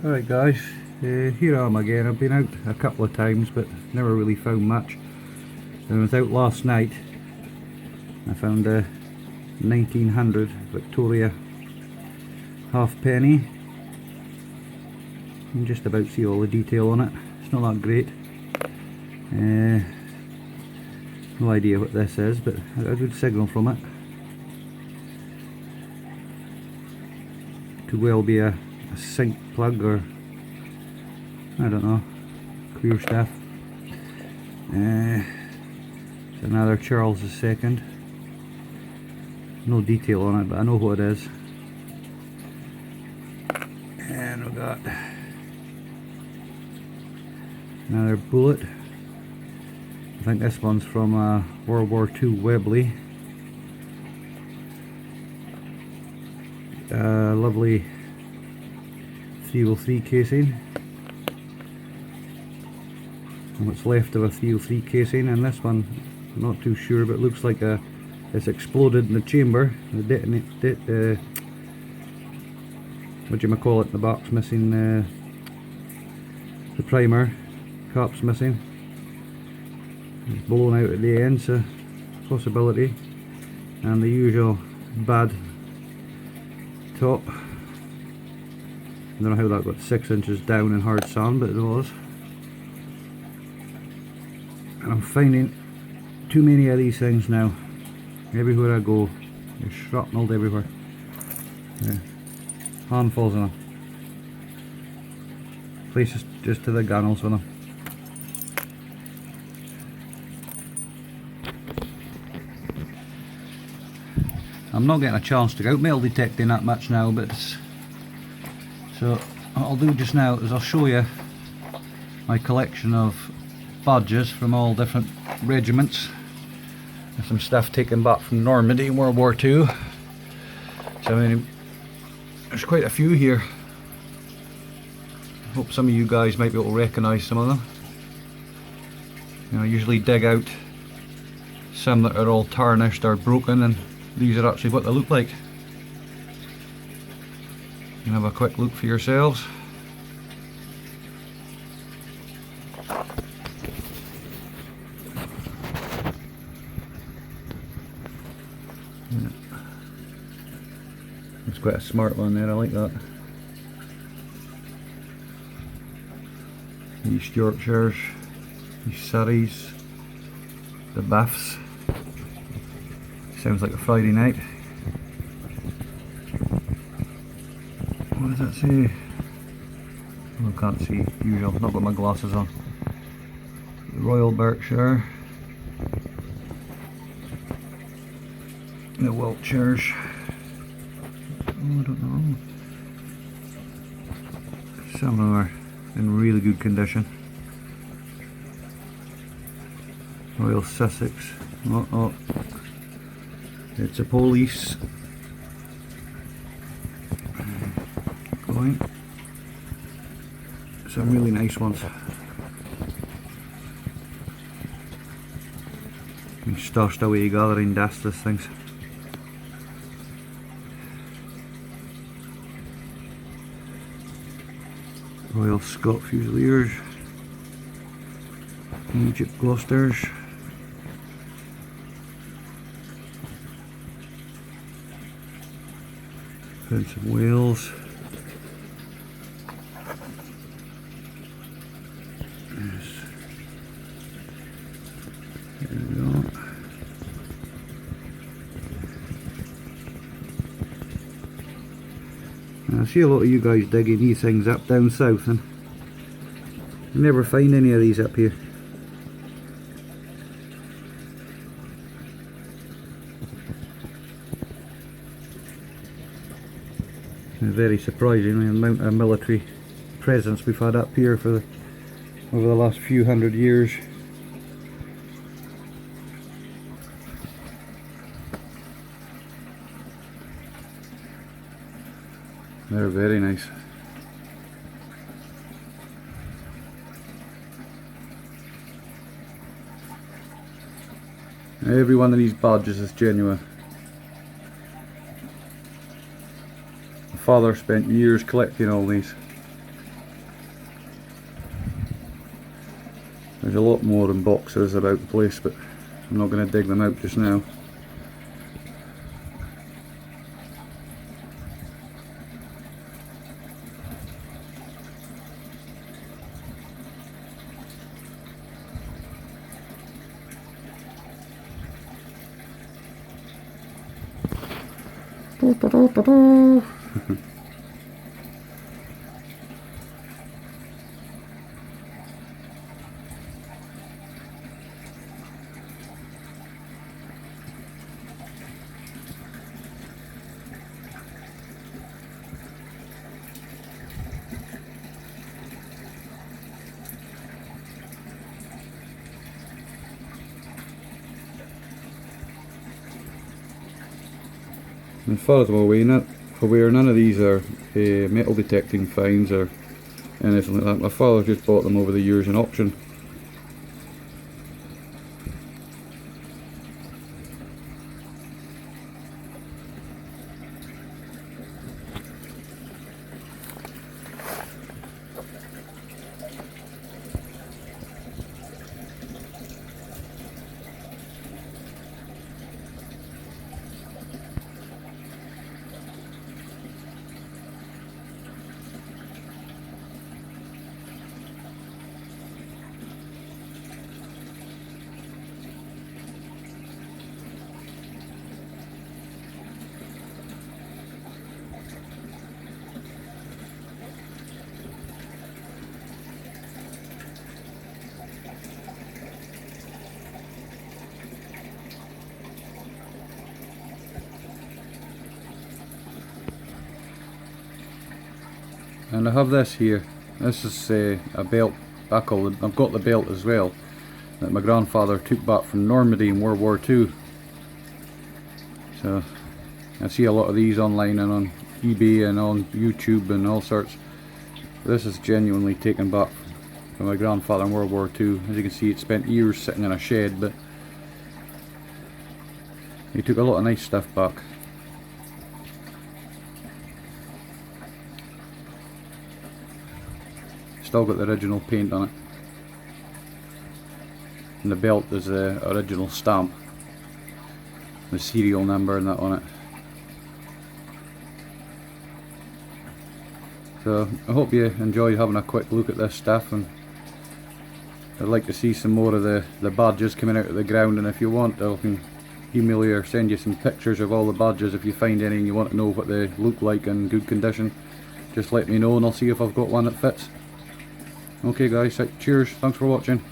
Alright guys, here I am again. I've been out a couple of times but never really found much. I was out last night. I found a 1900 Victoria halfpenny. You can just about see all the detail on it. It's not that great. No idea what this is, but I got a good signal from it. Could well be a sink plug or I don't know, queer stuff. It's another Charles II. No detail on it, but I know what it is. And we've got another bullet. I think this one's from World War II Webley. Lovely 303 casing. And what's left of a 303 casing, and this one, I'm not too sure, but it looks like it's exploded in the chamber. The what do you call it? In the box missing the primer, cap's missing. It's blown out at the end, so possibility. And the usual bad top. I don't know how that got 6 inches down in hard sand, but it was. And I'm finding too many of these things now. Everywhere I go, they're shrapnelled everywhere. Yeah. Handfuls of them. Places just to the gunnels with them. I'm not getting a chance to go out metal detecting that much now, but so what I'll do just now is I'll show you my collection of badges from all different regiments. There's some stuff taken back from Normandy in World War II. So I mean, there's quite a few here. I hope some of you guys might be able to recognise some of them. You know, I usually dig out some that are all tarnished or broken, and these are actually what they look like. You can have a quick look for yourselves. Yeah. It's quite a smart one there, I like that. East Yorkshires, East Surreys, the Buffs. Sounds like a Friday night. What does that say? Oh, I can't see. Usual. Not got my glasses on. Royal Berkshire. The Wiltshires. Oh, I don't know. Some of them are in really good condition. Royal Sussex. Oh. It's a police. Going. Some really nice ones. Been stashed away gathering dust, these things. Royal Scot Fusiliers. Egypt Gloucesters. Prince of Wales. Yes. There we go. I see a lot of you guys digging these things up down south, and you never find any of these up here. Very surprising the amount of military presence we've had up here for over the last few hundred years. They're very nice. Every one of these badges is genuine. My father spent years collecting all these. There's a lot more in boxes about the place, but I'm not going to dig them out just now. As far as I'm aware, none of these are metal detecting finds or anything like that. My father just bought them over the years in auction. And I have this here. This is a belt buckle. I've got the belt as well that my grandfather took back from Normandy in World War II. So I see a lot of these online and on eBay and on YouTube and all sorts. This is genuinely taken back from my grandfather in World War II. As you can see, it spent years sitting in a shed, but he took a lot of nice stuff back. Still got the original paint on it, and the belt is the original stamp, the serial number and that on it. So I hope you enjoyed having a quick look at this stuff, and I'd like to see some more of the badges coming out of the ground, and if you want I can email you or send you some pictures of all the badges if you find any and you want to know what they look like in good condition. Just let me know and I'll see if I've got one that fits. Okay guys, cheers, thanks for watching.